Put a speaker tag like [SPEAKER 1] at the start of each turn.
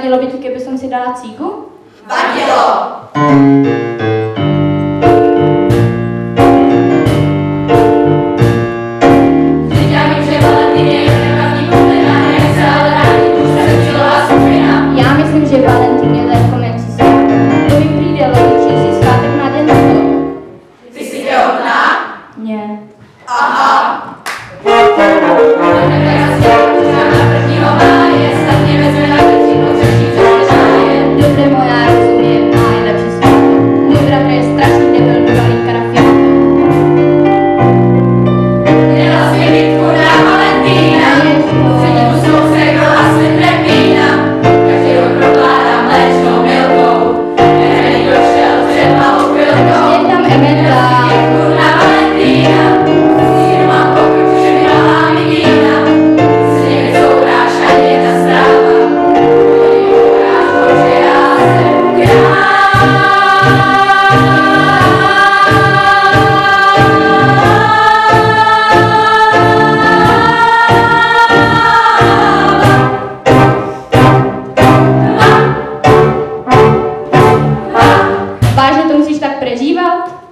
[SPEAKER 1] Vadilo by ti, keby som si dala cíku?
[SPEAKER 2] Vadilo!
[SPEAKER 1] Já myslím, že Valentín je daleko menší svátek. To mi přijde logičnější svátek na den toho.
[SPEAKER 2] Ty jsi těhotná?
[SPEAKER 1] Ne.
[SPEAKER 2] Aha.
[SPEAKER 1] Dobře, moja rozumím, má je lepší svátek. Můj bratr je strašný debil, bývalý karafián.
[SPEAKER 2] Měla jsi bitku na Valentína, předtím tu svou segrou a svým repína. Každý rok prokládám mléčnou milkou, nehrý došel před malou chvilkou.
[SPEAKER 1] Je tam Emeta.
[SPEAKER 2] Bitku na Valentína, síru mám pokud, že mi nalámí vína. S nimi souráš ani jedna stráva, oni ukážou, že já jsem král.
[SPEAKER 1] Vážně to musíš tak prežívat?